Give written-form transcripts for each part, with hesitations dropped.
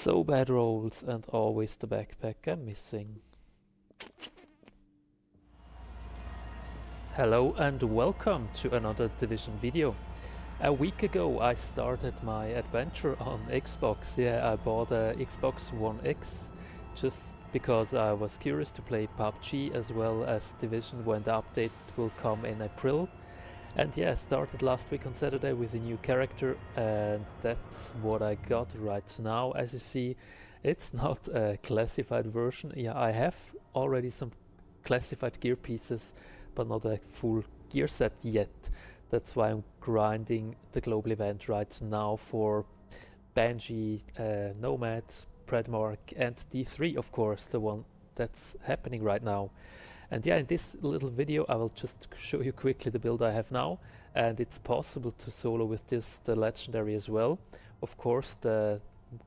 So bad rolls and always the backpack I'm missing. Hello and welcome to another Division video. A week ago I started my adventure on Xbox. Yeah, I bought a Xbox One X just because I was curious to play PUBG as well as Division when the update will come in April. And yeah, I started last week on Saturday with a new character, and that's what I got right now. As you see, it's not a classified version. Yeah, I have already some classified gear pieces, but not a full gear set yet. That's why I'm grinding the global event right now for Banshee, Nomad, Predmark, and D3, of course, the one that's happening right now. And yeah, in this little video I will just show you quickly the build I have now, and it's possible to solo with this, the legendary as well. Of course the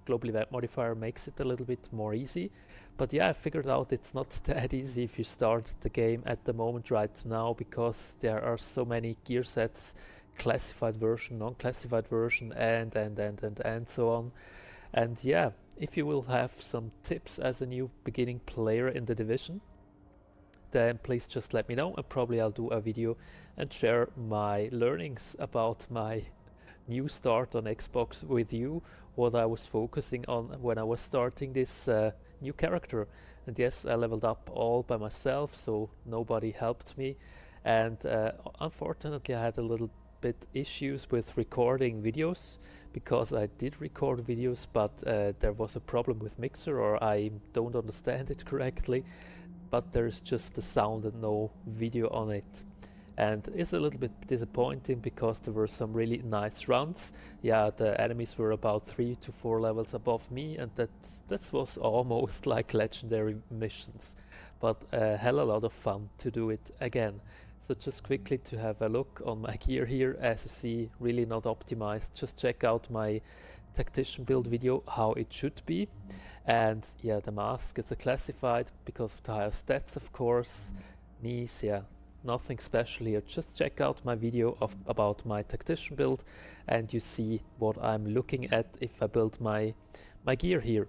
global event modifier makes it a little bit more easy, but yeah, I figured out it's not that easy if you start the game at the moment right now, because there are so many gear sets, classified version, non-classified version, and so on. And yeah, if you will have some tips as a new beginning player in the division, then please just let me know, and probably I'll do a video and share my learnings about my new start on Xbox with you, what I was focusing on when I was starting this new character. And yes, I leveled up all by myself, so nobody helped me, and unfortunately I had a little bit issues with recording videos, because I did record videos, but there was a problem with Mixer, or I don't understand it correctly, but there's just the sound and no video on it. And it's a little bit disappointing because there were some really nice runs. Yeah, the enemies were about 3 to 4 levels above me, and that was almost like legendary missions, but a hell of a lot of fun to do it again. So just quickly to have a look on my gear here, as you see, really not optimized. Just check out my tactician build video, how it should be. And yeah, the mask is a classified because of the higher stats, of course. Knees, yeah, nothing special here. Just check out my video about my tactician build, and you see what I'm looking at if I build my gear here.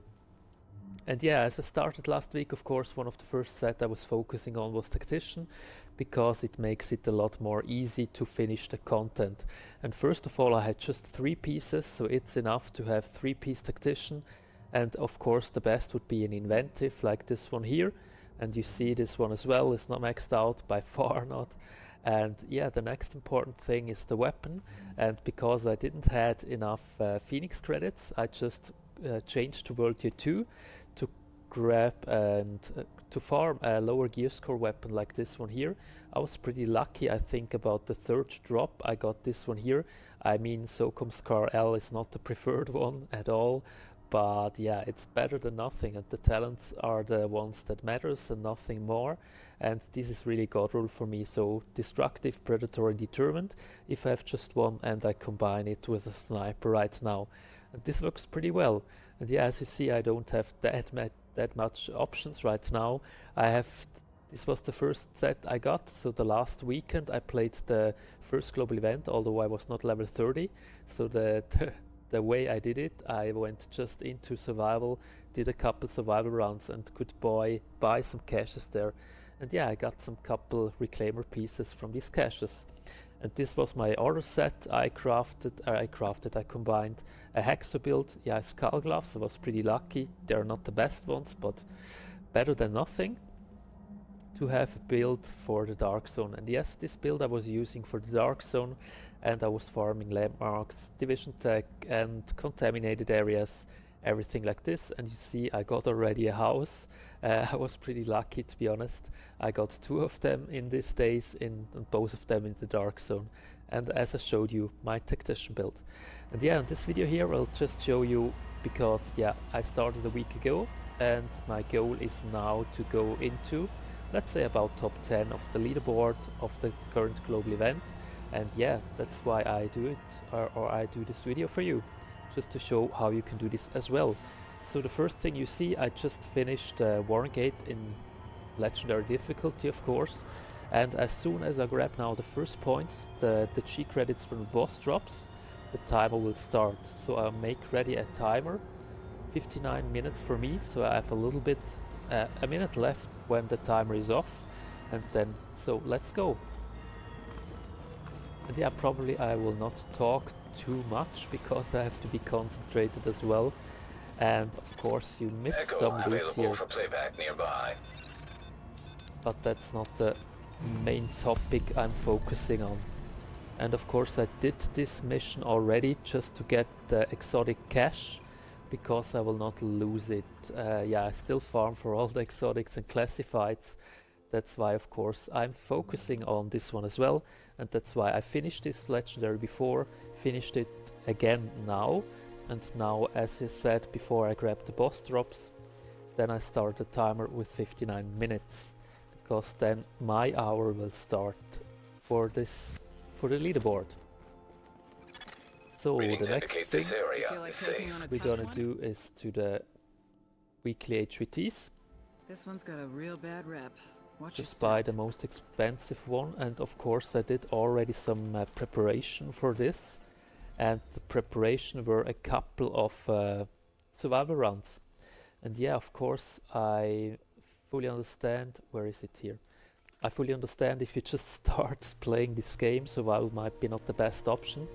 And yeah, as I started last week, of course, one of the first set I was focusing on was tactician, because it makes it a lot more easy to finish the content. And first of all, I had just 3 pieces, so it's enough to have 3-piece tactician. And of course the best would be an inventive like this one here, and you see this one as well is not maxed out, by far not. And yeah, the next important thing is the weapon, and because I didn't had enough Phoenix credits, I just changed to World Tier 2 to grab and to farm a lower gear score weapon like this one here. I was pretty lucky. I think about the 3rd drop I got this one here. I mean, SOCOM Scar L is not the preferred one at all, but yeah, it's better than nothing, and the talents are the ones that matters and nothing more. And this is really god rule for me, so destructive, predatory, determined if I have just one, and I combine it with a sniper right now, and this works pretty well. And yeah, as you see, I don't have that much options right now. This was the first set I got, so the last weekend I played the first global event, although I was not level 30, so the way I did it, I went just into survival, did a couple survival rounds, and could buy some caches there. And yeah, I got some couple reclaimer pieces from these caches. And this was my order set. I combined a Hexo build. Yeah, skull gloves, I was pretty lucky. They're not the best ones, but better than nothing. To have a build for the Dark Zone. And yes, this build I was using for the Dark Zone, and I was farming landmarks, division tech, and contaminated areas, everything like this. And you see, I got already a house. I was pretty lucky, to be honest. I got 2 of them in these days, and both of them in the Dark Zone. And as I showed you, my tactician build. And yeah, in this video here I'll just show you, because yeah, I started a week ago, and my goal is now to go into, let's say, about top 10 of the leaderboard of the current global event. And yeah, that's why I do it, or I do this video for you, just to show how you can do this as well. So the first thing you see, I just finished Wargate in legendary difficulty, of course, and as soon as I grab now the first points, the G credits from the boss drops, the timer will start. So I'll make ready a timer, 59 minutes for me, so I have a little bit, a minute left when the timer is off, and then, so let's go. And yeah, probably I will not talk too much because I have to be concentrated as well. And of course you miss some loot here. For playback nearby. But that's not the main topic I'm focusing on. And of course I did this mission already just to get the exotic cash, because I will not lose it. Yeah, I still farm for all the exotics and classifieds. That's why of course I'm focusing on this one as well, and that's why I finished this legendary before, finished it again now, and now, as I said before, I grabbed the boss drops, then I start the timer with 59 minutes, because then my hour will start for the leaderboard. So the next thing we're gonna do is to the weekly HVTs. This one's got a real bad rep. Just buy the most expensive one, and of course I did already some preparation for this, and the preparation were a couple of survival runs. And yeah, of course I fully understand, where is it here? I fully understand if you just start playing this game, survival might be not the best option.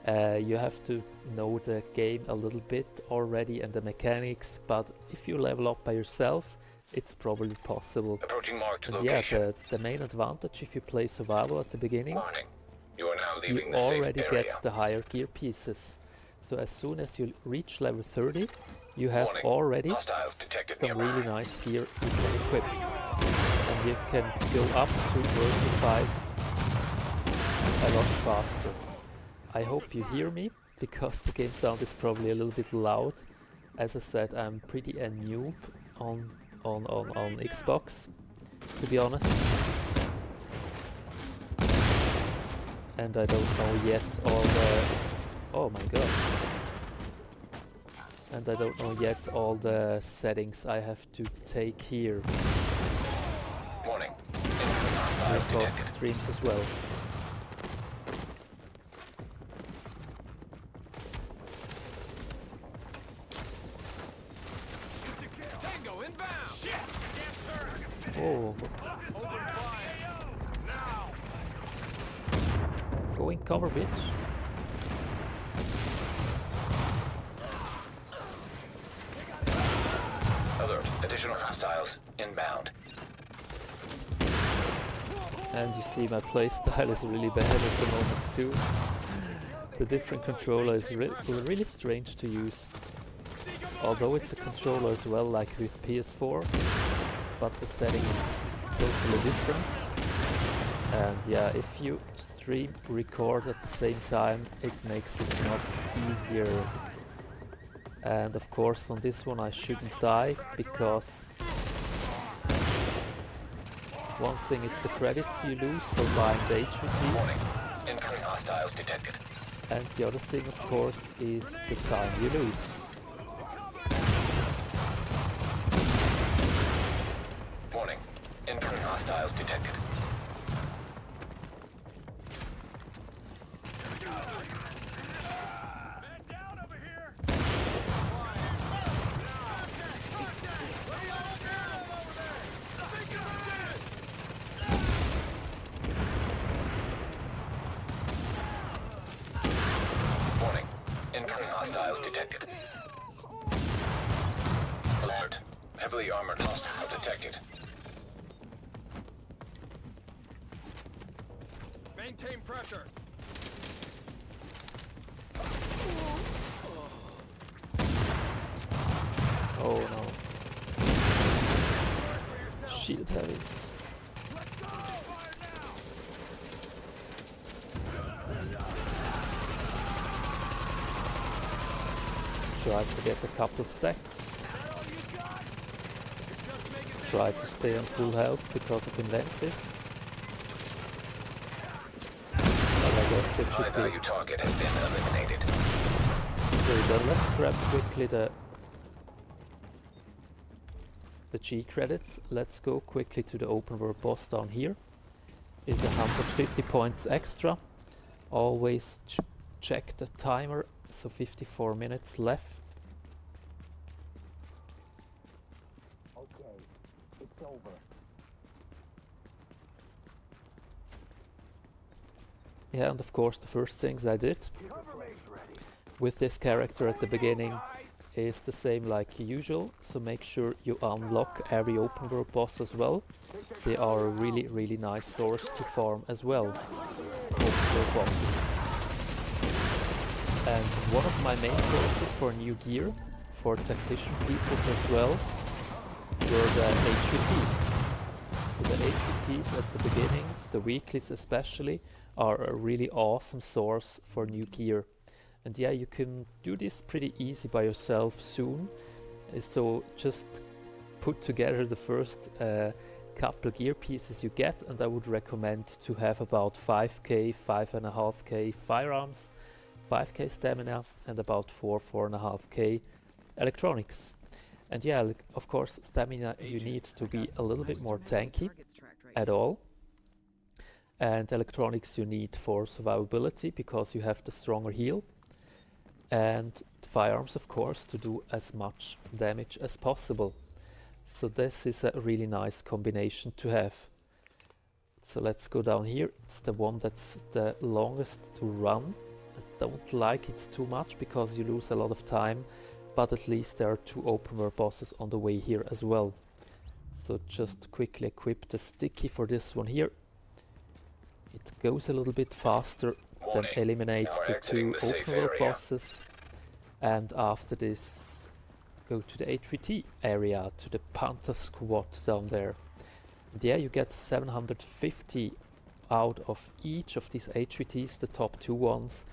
You have to know the game a little bit already and the mechanics, but if you level up by yourself, it's probably possible. Approaching marked and location. Yeah, the main advantage if you play survival at the beginning, Warning. You are now leaving you the safe already area. get the higher gear pieces. So as soon as you reach level 30, you have Warning. already Hostiles detected some nearby. really nice gear you can equip. And you can go up to Version 5 a lot faster. I hope you hear me, because the game sound is probably a little bit loud. As I said, I'm pretty a noob on Xbox, to be honest. And I don't know yet all the... oh my god. And I don't know yet all the settings I have to take here. Warning. Hostiles For detected. streams as well. Oh. Go in cover, bitch. Alert. Additional hostiles inbound. And you see my playstyle is really bad at the moment too. The different controller is really strange to use. Although it's a controller as well, like with PS4, but the setting is totally different. And yeah, if you stream, record at the same time, it makes it not easier. And of course on this one I shouldn't die, because one thing is the credits you lose for buying the HVTs. Warning. Incoming hostiles detected. And the other thing of course is the time you lose. Warning. Incoming hostiles detected. Warning. Incoming hostiles detected. Alert. Heavily armored hostile detected. Maintain pressure. Oh no. Shield heavies. Try to get a couple stacks. Try to stay on full health because of inventive. But I guess that should High-value be. target has been eliminated. So then let's grab quickly the G credits. Let's go quickly to the open world boss down here. Is 150 points extra. Always check the timer, so 54 minutes left. Yeah, and of course the first things I did with this character at the beginning is the same like usual, so make sure you unlock every open world boss as well. They are a really nice source to farm as well, open world bosses. And one of my main sources for new gear, for tactician pieces as well, were the HVTs. So the HVTs at the beginning, the weeklies especially, are a really awesome source for new gear. And yeah, you can do this pretty easy by yourself soon. So just put together the first couple gear pieces you get, and I would recommend to have about 5k, 5.5k firearms, 5k stamina, and about 4.5k electronics. And yeah, of course, stamina you need to be a little bit more tanky at all. And electronics you need for survivability because you have the stronger heal. And firearms, of course, to do as much damage as possible. So this is a really nice combination to have. So let's go down here. It's the one that's the longest to run. I don't like it too much because you lose a lot of time, but at least there are 2 open world bosses on the way here as well. So just quickly equip the sticky for this one here. It goes a little bit faster than eliminate the 2 open world bosses, and after this go to the HVT area, to the Panther squad down there. There you get 750 out of each of these HVTs, the top 2 ones,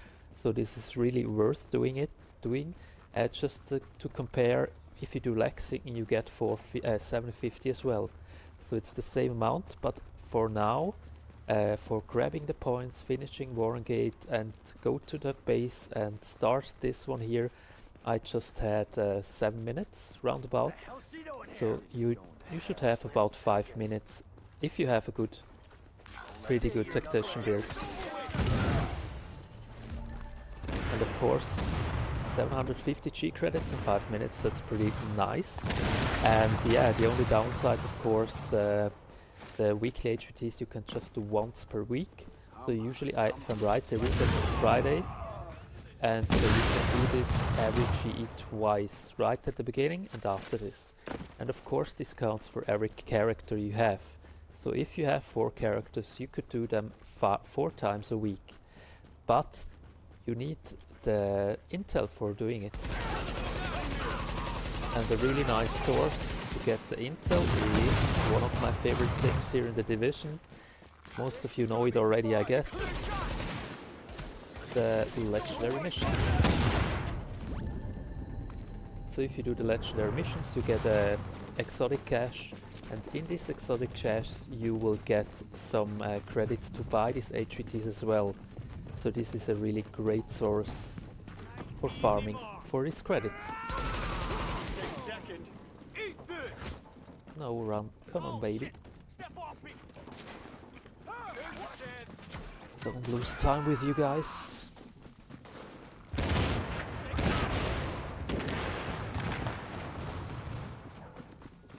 so this is really worth doing. Just to compare, if you do Lexing you get 750 as well, so it's the same amount, but for now, for grabbing the points, finishing Warrengate and go to the base and start this one here, I just had 7 minutes roundabout. So you should have about 5 minutes if you have a pretty good tactician build. And of course 750 G credits in 5 minutes, that's pretty nice. And yeah, the only downside, of course, the weekly HVTs you can just do once per week. So usually, if I'm right, there is a Friday, and so you can do this every GE twice, right at the beginning and after this. And of course this counts for every character you have. So if you have 4 characters, you could do them 4 times a week. But you need the intel for doing it. And a really nice source to get the intel is one of my favorite things here in the division. Most of you know it already, I guess. The legendary missions. So if you do the legendary missions, you get a exotic cache, and in this exotic cache you will get some credits to buy these HVTs as well. So this is a really great source for farming for these credits. No, run. Come on, baby. Don't lose time with you guys.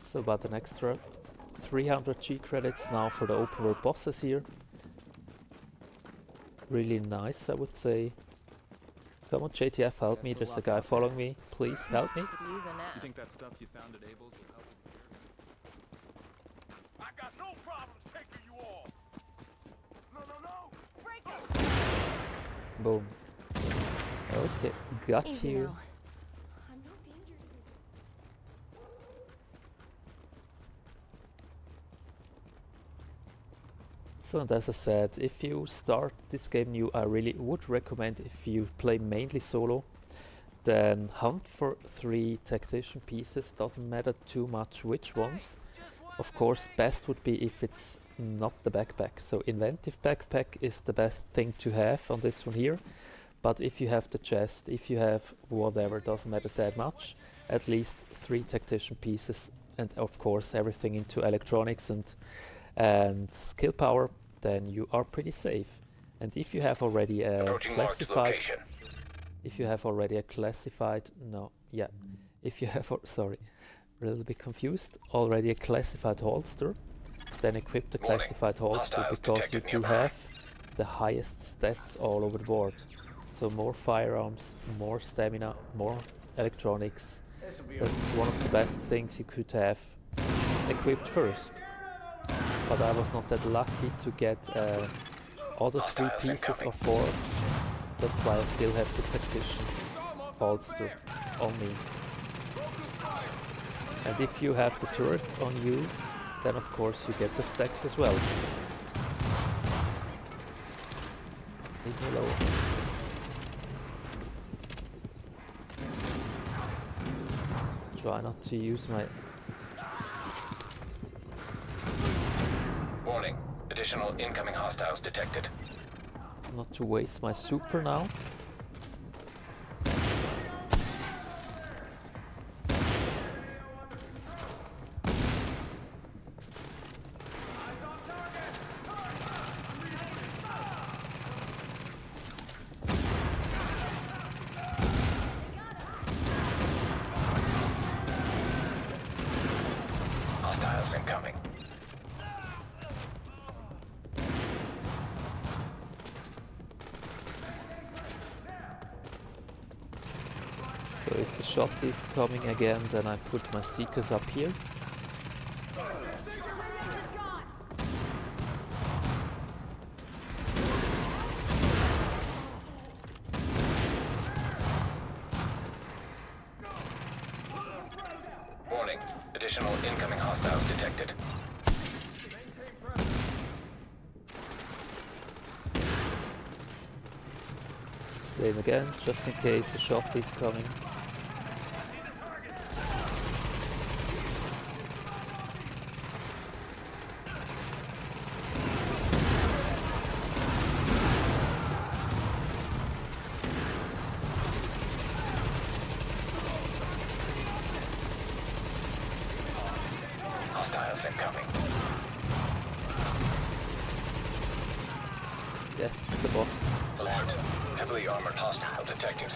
So about an extra 300 G credits now for the open world bosses here. Really nice, I would say. Come on, JTF, help me. There's a guy following me. Please help me. You think that stuff you found at Abel's will help with the I got no problems taking you all. No. Break it. Boom. Okay, got you. I'm no danger to you. So, and as I said, if you start this game new, I really would recommend, if you play mainly solo, then hunt for 3 tactician pieces. Doesn't matter too much which ones. Of course, best would be if it's not the backpack. So inventive backpack is the best thing to have on this one here. But if you have the chest, if you have whatever, doesn't matter that much. At least 3 tactician pieces, and of course everything into electronics and skill power, then you are pretty safe. And if you have already a classified, if you have A little bit confused. Already a classified holster. Then equip the classified holster because you do have the highest stats all over the board. So more firearms, more stamina, more electronics. That's one of the best things you could have equipped first. But I was not that lucky to get other 3 pieces or 4. That's why I still have the tactician holster on me. And if you have the turret on you, then of course you get the stacks as well. Leave me alone. Try not to use my... Warning. Additional incoming hostiles detected. Not to waste my super now. Hostiles incoming. So if the shot is coming again, then I put my seekers up here. Warning. Additional incoming hostiles detected. Same again, just in case a shot is coming. Hostiles incoming. Yes, the boss. Alert. Heavily armored hostile detected.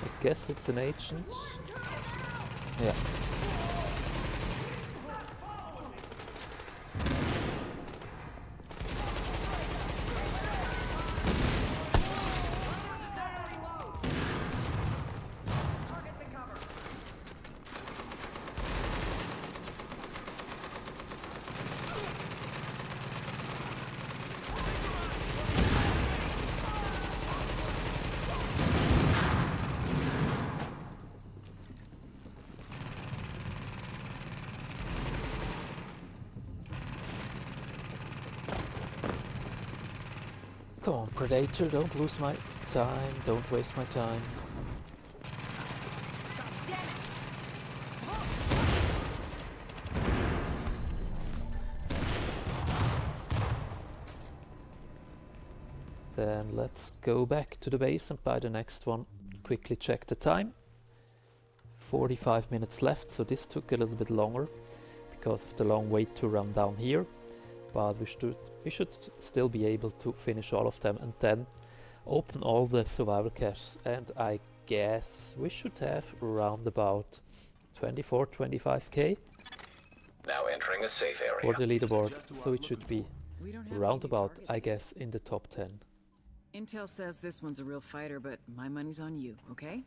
I guess it's an agent. Yeah. Come on, Predator, don't lose my time, don't waste my time. Then let's go back to the base and buy the next one. Quickly check the time. 45 minutes left, so this took a little bit longer because of the long wait to run down here. But we should still be able to finish all of them and then open all the survival caches, and I guess we should have around about 24-25k Now entering a safe area. for the leaderboard, so it should be We don't have round any about, targets I yet. guess, in the top 10. Intel says this one's a real fighter, but my money's on you, okay?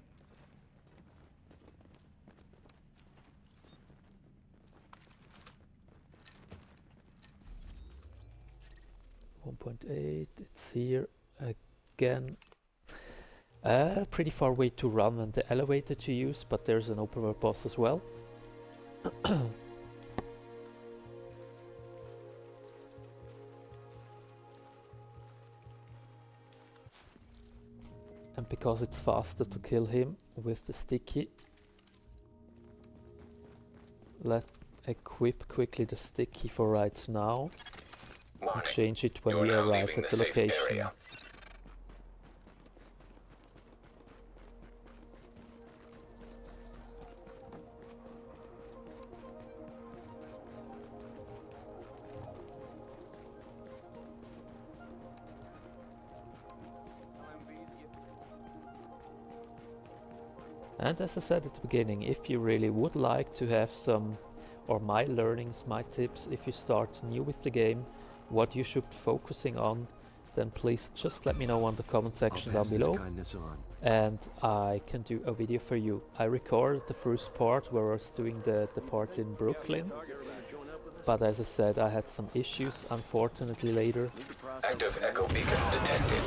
1.8, it's here again. Pretty far way to run and the elevator to use, but there's an open world boss as well. And because it's faster to kill him with the sticky, let's equip quickly the sticky for right now. And Warning. change it when You are we now arrive leaving at the the safe location. area. And as I said at the beginning, if you really would like to have some, or my learnings, my tips, if you start new with the game, what you should be focusing on, then please just let me know on the comment section down below, and I can do a video for you. I recorded the first part where I was doing the part in Brooklyn, but as I said, I had some issues, unfortunately, later. Active echo beacon detected.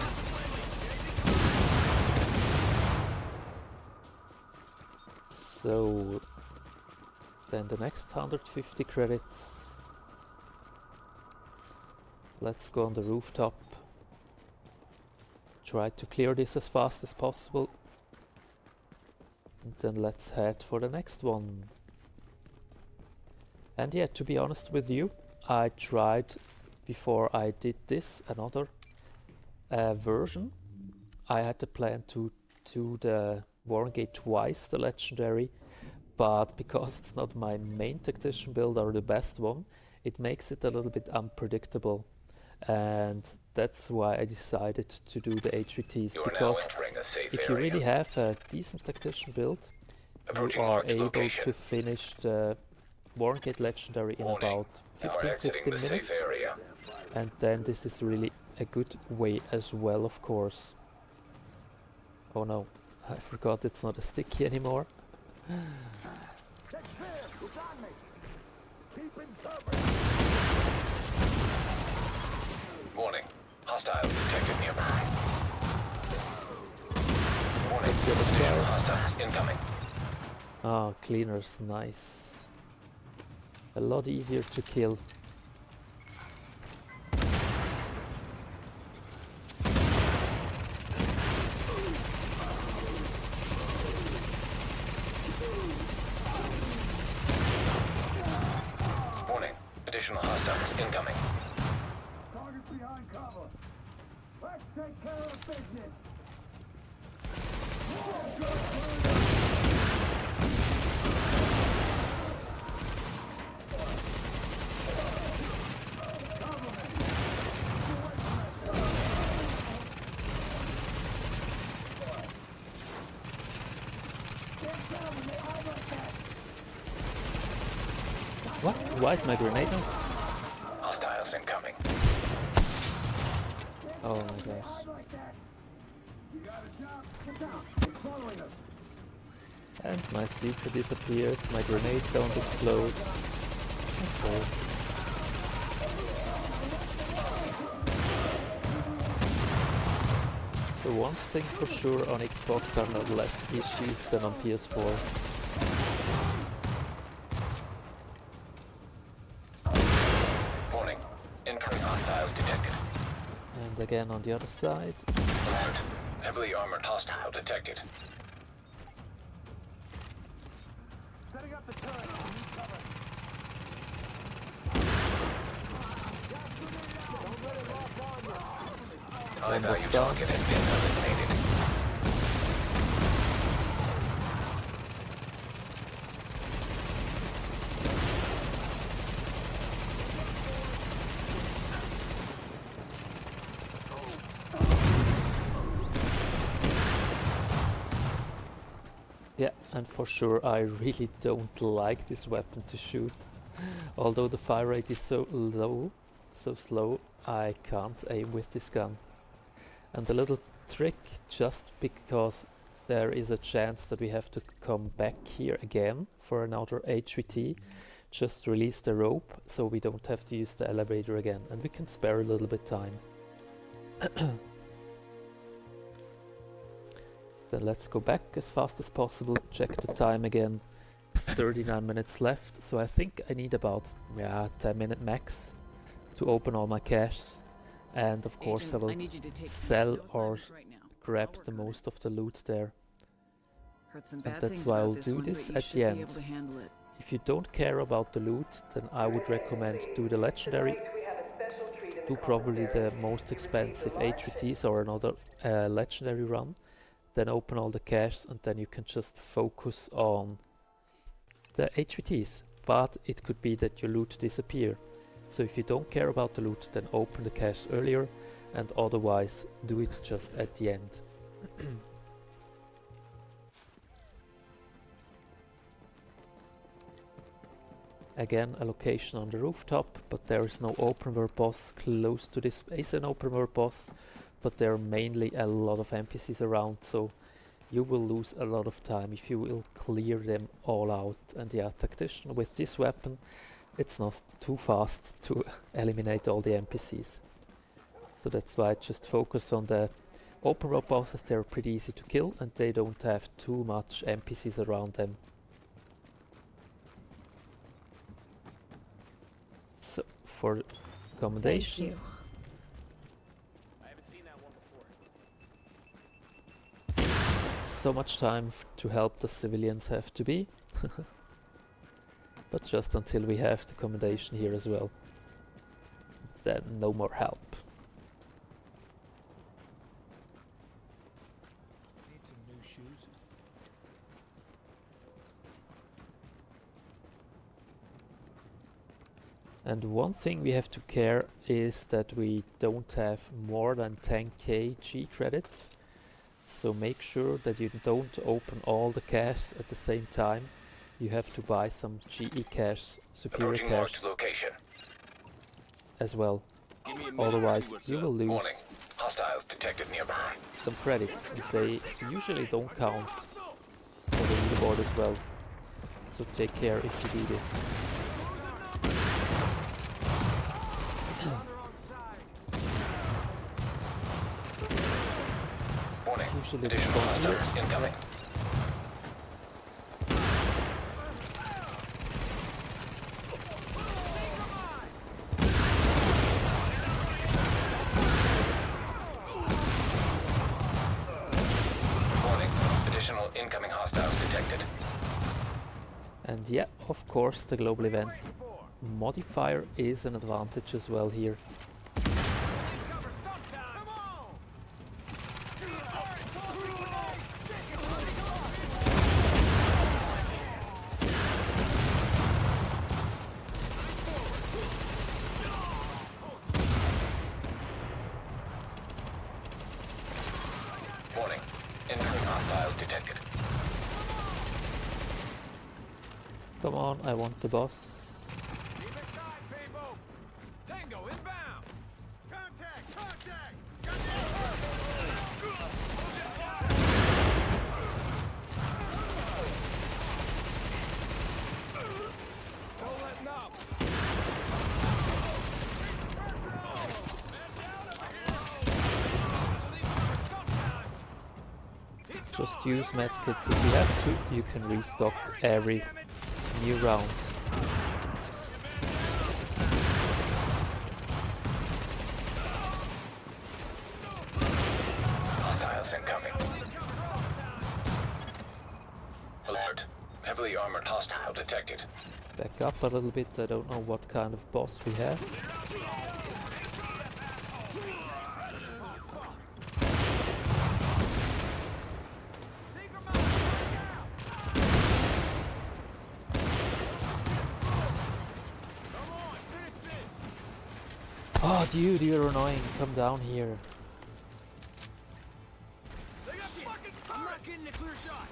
So then the next 150 credits. Let's go on the rooftop. Try to clear this as fast as possible. And then let's head for the next one. And yeah, to be honest with you, I tried before I did this another version. I had the plan to do the Wargate twice, the legendary, but because it's not my main tactician build or the best one, it makes it a little bit unpredictable, and that's why I decided to do the HVTs, because if you really have a decent tactician build, you are able to finish the Wargate legendary in about 15-16 minutes, and then this is really a good way as well, of course. Oh no, I forgot it's not a sticky anymore. Warning. Hostile detected nearby. Warning. Additional hostiles incoming. Ah, cleaners, nice. A lot easier to kill. Warning. Additional hostiles incoming. Target behind cover. Let's take care of business. What? Why is my grenade on? Hostiles incoming. Oh my gosh. And my secret disappeared, my grenade don't explode. Okay. So one thing for sure, on Xbox are not less issues than on PS4. Warning. Incoming hostiles detected. And again on the other side. Alert. Heavily armored hostile detected. Setting up the turret. Cover. High value target has been eliminated. Yeah, and for sure I really don't like this weapon to shoot. Although the fire rate is so low, so slow, I can't aim with this gun. And the little trick, just because there is a chance that we have to come back here again for another HVT, just release the rope so we don't have to use the elevator again, and we can spare a little bit time. Then let's go back as fast as possible, check the time again. 39 minutes left, so I think I need about 10 minutes max to open all my caches, and of course I will sell or grab the most of the loot there. And that's why I'll do this at the end. If you don't care about the loot, then I would recommend do the legendary, do probably the most expensive HVTs or another legendary run, then open all the caches, and then you can just focus on the HVTs. But it could be that your loot disappear. So if you don't care about the loot, then open the cache earlier, and otherwise do it just at the end. Again, a location on the rooftop, but there is no open world boss close to this. Is an open world boss, but there are mainly a lot of NPCs around, so you will lose a lot of time if you will clear them all out. And yeah, tactician with this weapon, it's not too fast to eliminate all the NPCs. So that's why I just focus on the open world bosses. They're pretty easy to kill and they don't have too much NPCs around them. So for commendation, I haven't seen that one before. so much time to help the civilians have to be. But just until we have the commendation here as well. Then no more help. Need some new shoes. And one thing we have to care is that we don't have more than 10k G credits. So make sure that you don't open all the caches at the same time. You have to buy some GE caches, superior Approaching marked caches location. as well. Give me a minute to see Otherwise what's you up. will lose Warning. Hostiles detected nearby. some credits. They usually don't count for the leaderboard as well. So take care if you do this. Warning. Usually they Additional spawn here. hostiles incoming. Warning. Additional incoming hostiles detected. And yeah, of course the global event modifier is an advantage as well here. Warning. Incoming hostiles detected. Come on, I want the boss. Keep it tight, people. Tango inbound. Contact, contact. Don't let up. Just use medkits if you have to. You can restock every new round. Hostiles incoming. Alert. Heavily armored hostile detected. Back up a little bit. I don't know what kind of boss we have. Oh dude, you're annoying. Come down here. I'm not getting a clear shot.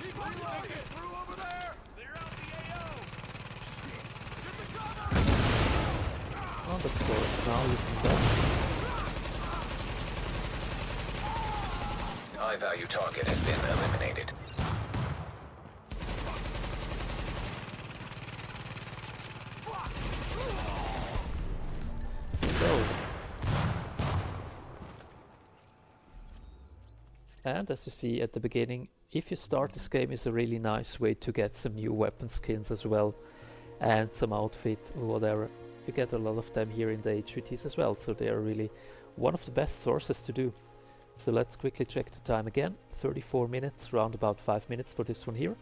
Keep reloading. Through over there. Clear out the AO. Get the cover. Oh, that's course. Now you can go. High value target has been eliminated. So. And as you see at the beginning, if you start this game, is a really nice way to get some new weapon skins as well. And some outfit or whatever. You get a lot of them here in the HVTs as well. So they are really one of the best sources to do. So let's quickly check the time again. 34 minutes, round about 5 minutes for this one here.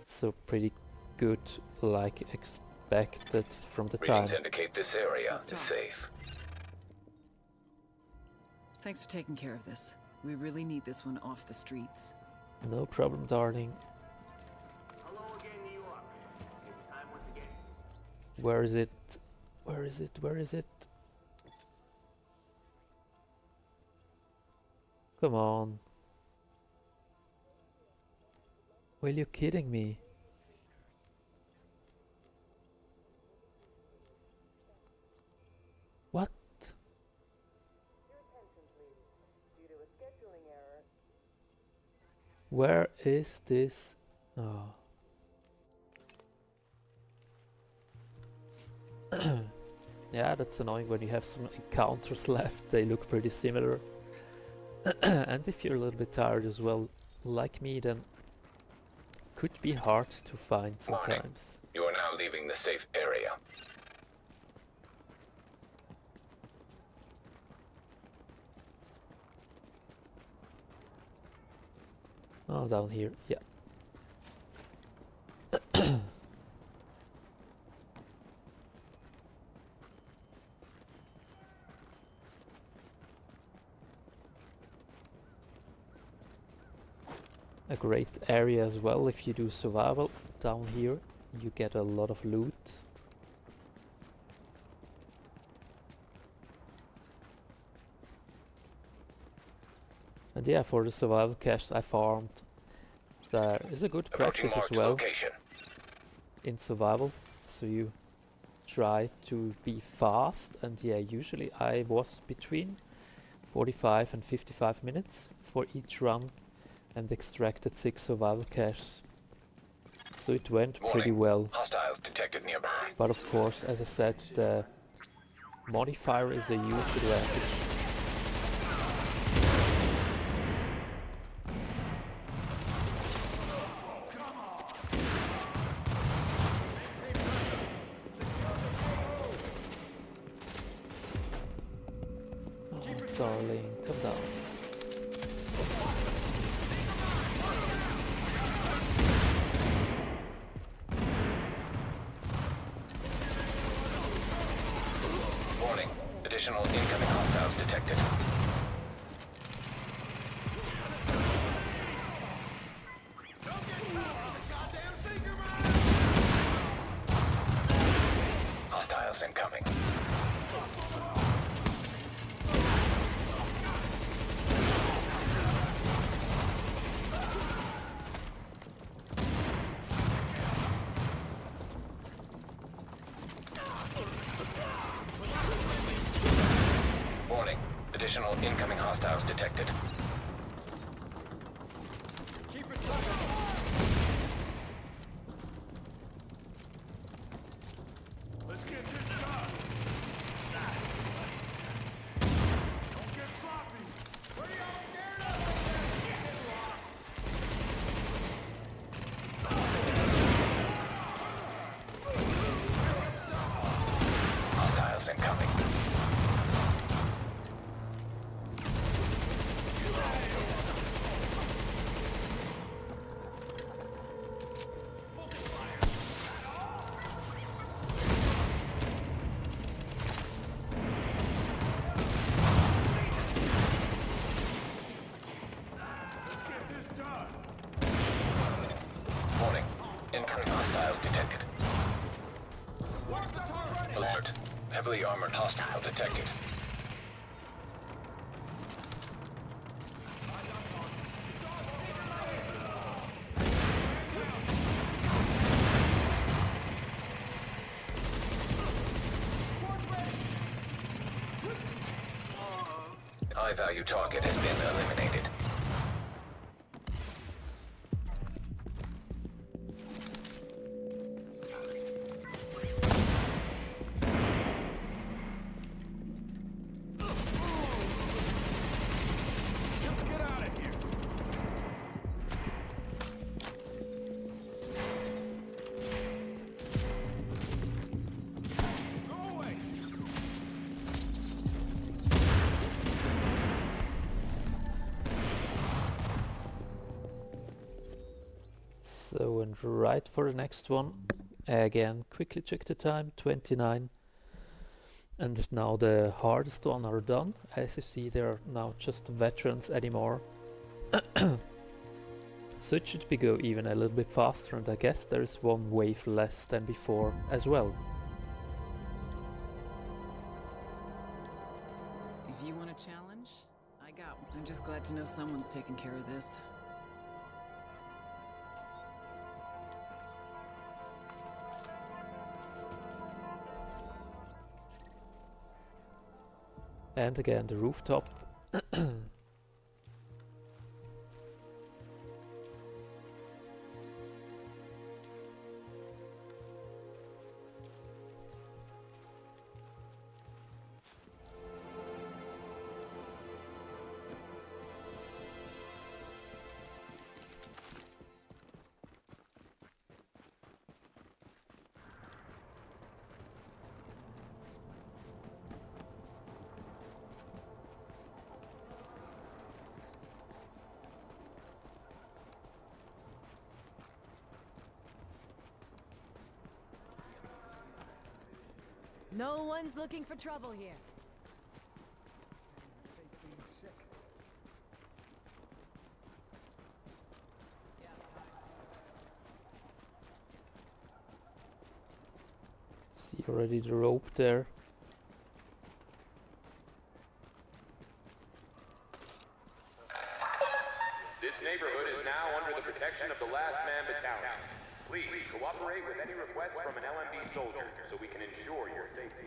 So pretty good, like expected from the time. Readings indicate this area is safe. Thanks for taking care of this. We really need this one off the streets. No problem, darling. Hello again, New York. It's time once again. Where is it? Where is it? Where is it? Come on. Are you kidding me? What? Where is this? Oh. Yeah, that's annoying when you have some encounters left. They look pretty similar. And if you're a little bit tired as well, like me, then could be hard to find Warning. sometimes. You are now leaving the safe area. Oh, down here, yeah. A great area as well if you do survival. Down here you get a lot of loot. And yeah, for the survival cache I farmed, there is a good Approaching practice as marked well location. in survival. So you try to be fast, and yeah, usually I was between 45 and 55 minutes for each run and extracted 6 survival caches. So it went pretty well. Hostiles detected nearby. But of course, as I said, the modifier is a huge advantage. Oh, darling, come down. Warning. Additional incoming hostiles detected. Hostiles incoming. Warning. Additional incoming hostiles detected. Keep it coming. Let's get this done. Don't get sloppy. What are y'all scared of? Hostiles incoming. Warning. Incoming hostiles detected. Alert. Heavily armored hostile detected. High-value target has been eliminated. Just get out of here. Go away. So, and right for the next one. Again, quickly check the time, 29. And now the hardest one are done. As you see, there are now just veterans anymore. So it should be go even a little bit faster, and I guess there is one wave less than before as well. If you want a challenge, I got one. I'm just glad to know someone's taking care of this. And again the rooftop. No one's looking for trouble here. See already the rope there. This neighborhood is now under the protection of the Last Man Battalion. Please cooperate with any request from an LMB soldier so we can ensure your safety.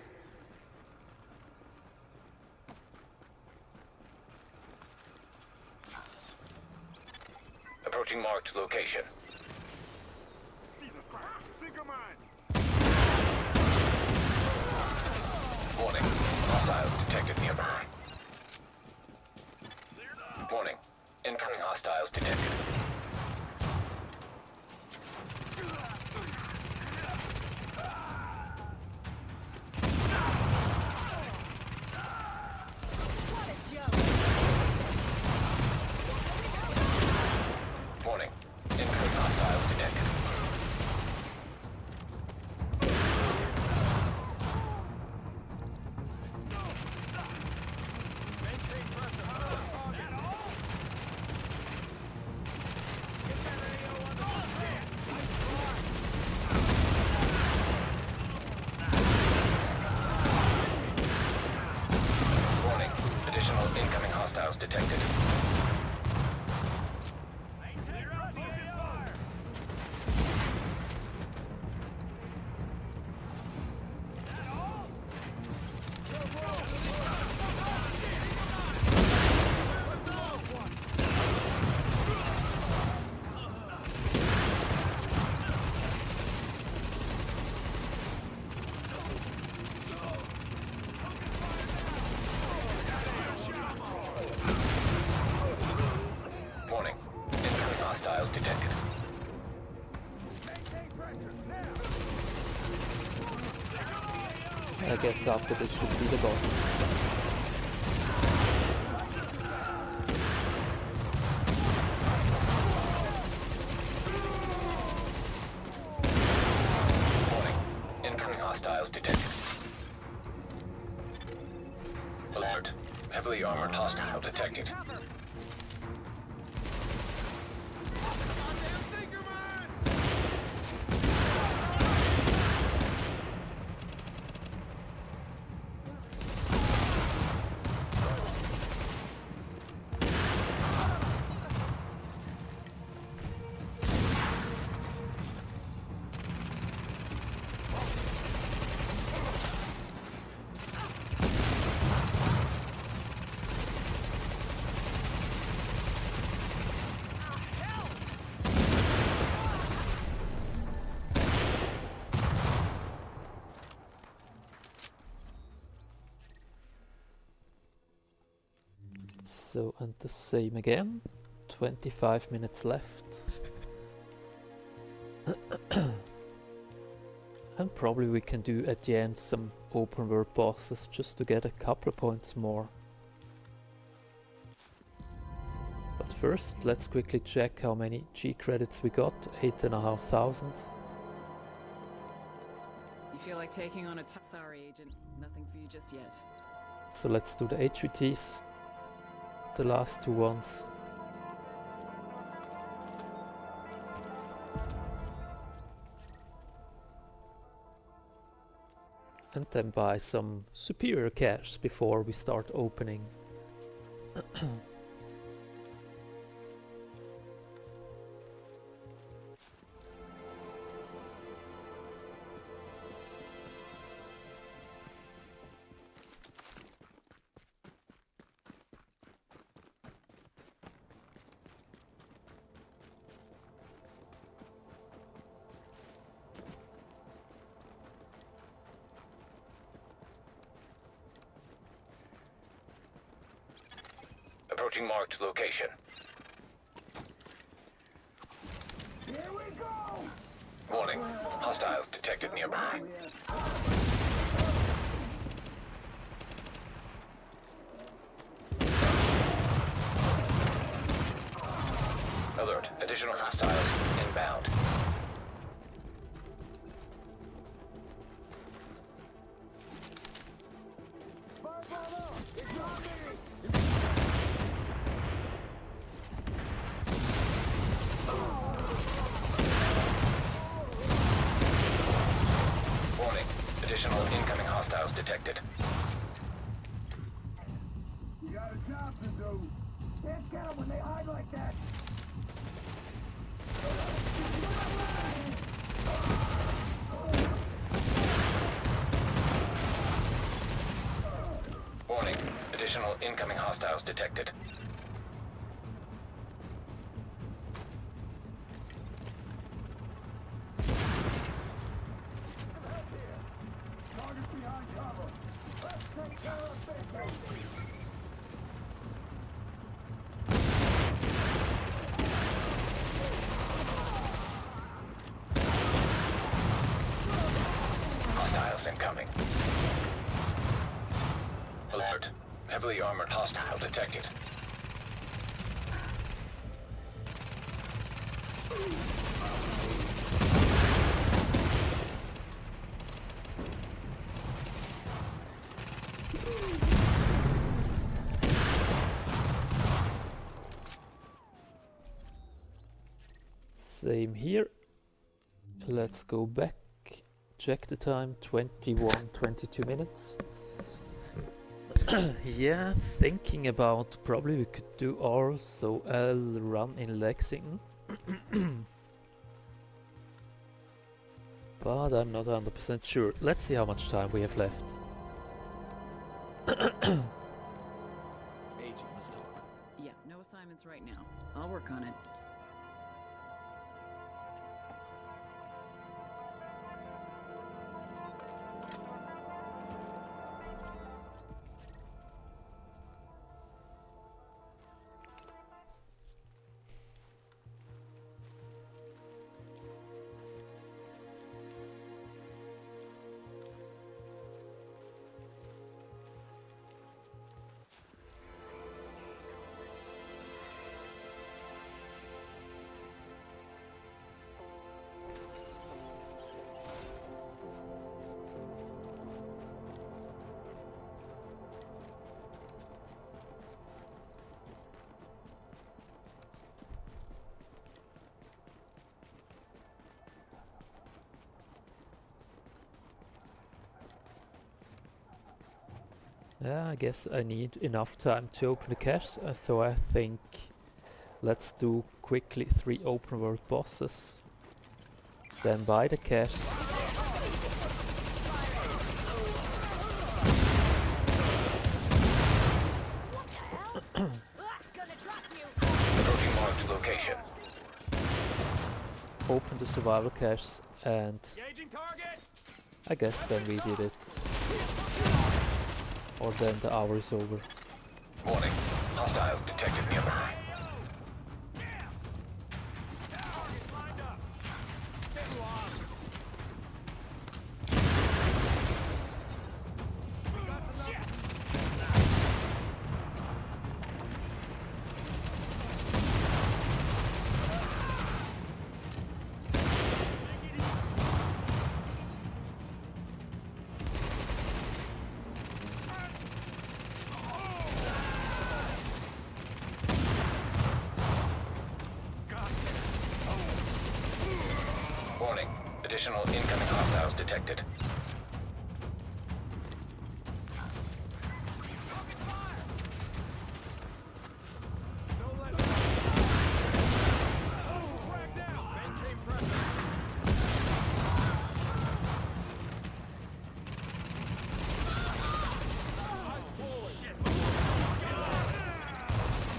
Approaching marked location. Warning. Hostiles detected nearby. Warning. Incoming hostiles detected. Warning. Incoming hostiles detected. Warning. Additional incoming hostiles detected. Warning. Incoming hostiles detected. I guess after this should be the boss. Warning. Incoming hostiles detected. Alert. Heavily armored hostile detected. So, and the same again. 25 minutes left. And probably we can do at the end some open world bosses just to get a couple of points more. But first, let's quickly check how many G credits we got. 8,500. You feel like taking on a sorry, Agent. Nothing for you just yet. So let's do the HVTs. The last two ones. And then buy some superior cash before we start opening. Approaching marked location. Here we go! Warning. Hostiles detected nearby. Alert. Additional hostiles inbound. Warning. Additional incoming hostiles detected. You got a job to do. Can't get them when they hide like that. Warning. Additional incoming hostiles detected. Target's behind cover. Let's take care of business. Hostiles incoming. Alert. Heavily armored hostile detected. Same here. Let's go back. Check the time, 22 minutes. Yeah, thinking about probably we could do also a run in Lexington. But I'm not 100% sure. Let's see how much time we have left. Agent, let's talk. Yeah, no assignments right now. I'll work on it. Yeah, I guess I need enough time to open the cache, so I think let's do quickly 3 open world bosses, then buy the cache. Approaching marked location. Open the survival caches, and I guess then we did it. Or then the hour is over. Warning. Hostiles detected nearby. Warning. Additional incoming hostiles detected.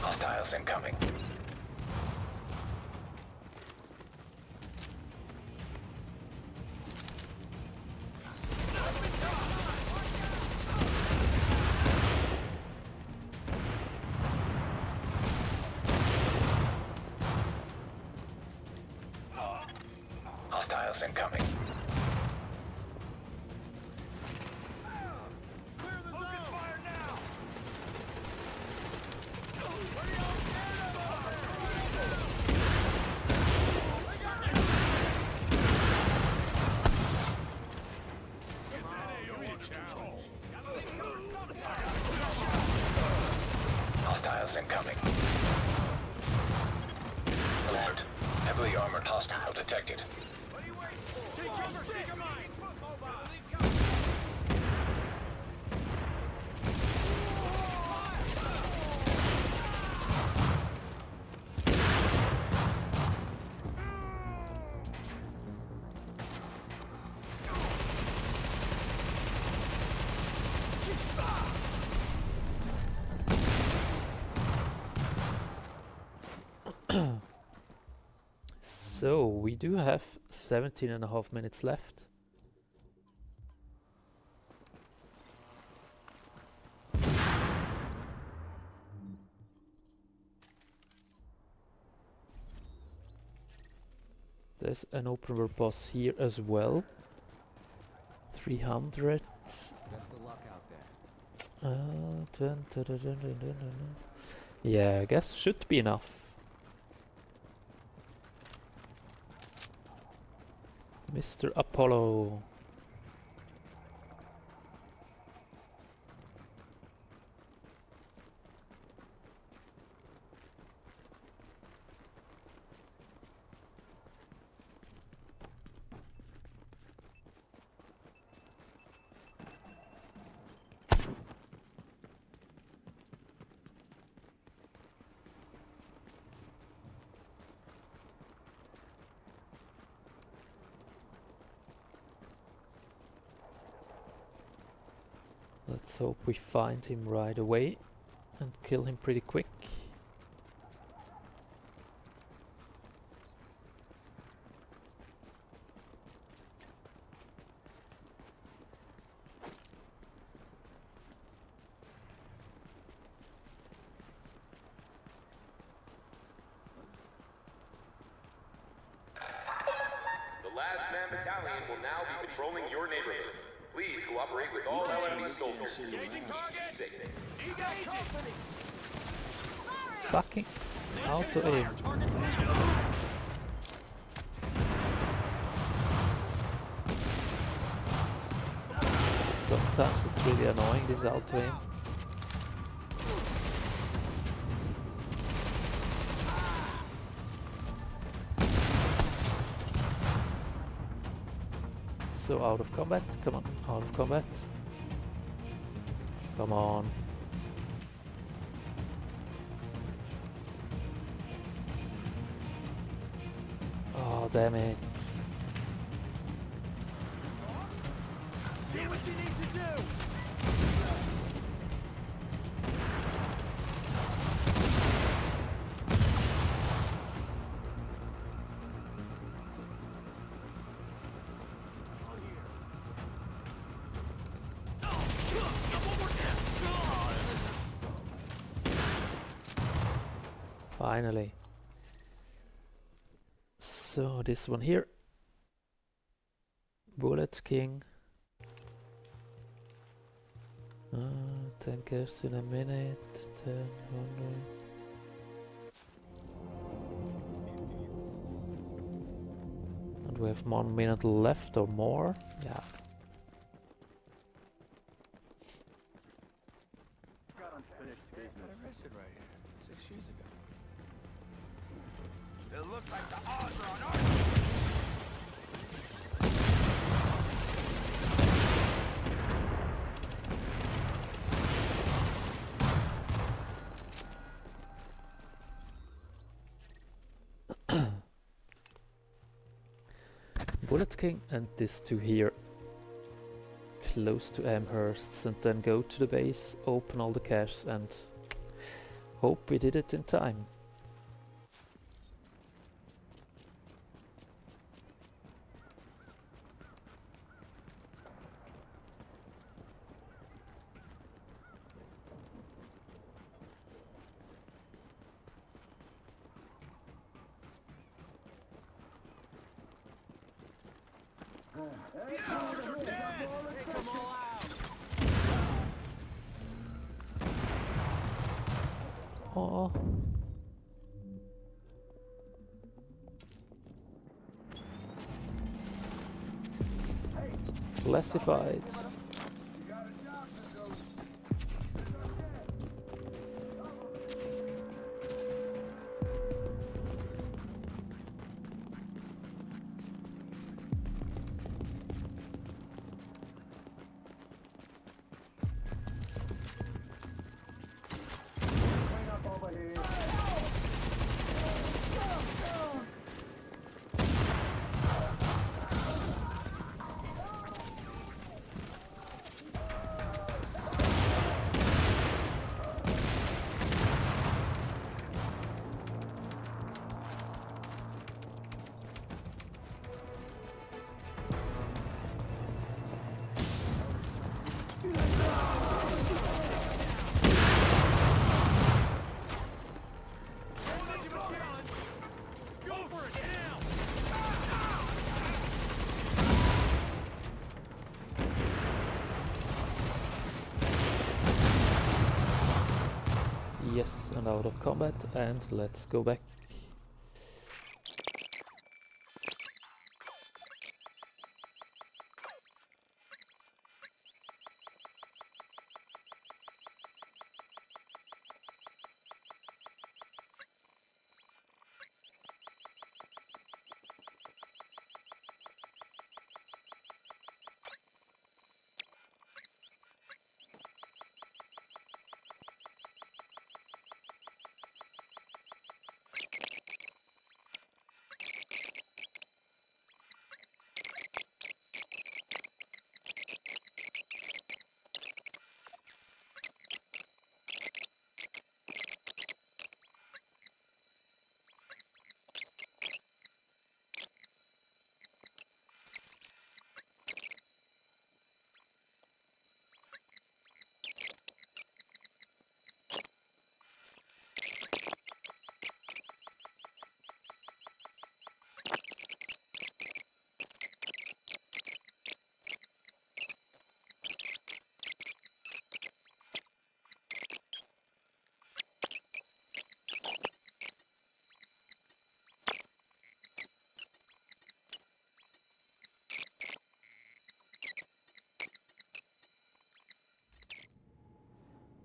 Hostiles incoming. Hostiles incoming. Hostiles incoming. Alert. Heavily armored hostile detected. So we do have 17.5 minutes left. There's an open world boss here as well. 300. Best of luck out there. Dun, dun, dun, dun, dun, dun, dun. Yeah, I guess should be enough. Mr. Apollo. Let's hope we find him right away and kill him pretty quick. The Last Man Battalion will now be patrolling your neighborhood. Please cooperate with all LMB soldiers. Engaging target! Fucking auto aim. Sometimes it's really annoying, this auto aim. So out of combat, come on, out of combat. Come on. Oh, damn it. Do what you need to do! Finally. So this one here. Bullet King. 10 cares in a minute. 10, 100. And we have 1 minute left or more. Yeah. It looks like the odds are on our side. Bullet King and this two here. Close to Amherst, and then go to the base, open all the caches and hope we did it in time. Oh. Classified. Yes, and out of combat, and let's go back.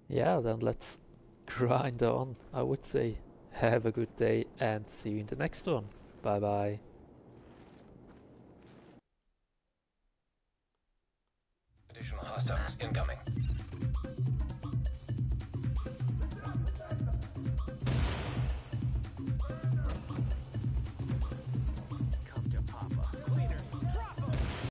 Yeah, then let's grind on, I would say. Have a good day and see you in the next one. Bye bye. Additional hostiles incoming.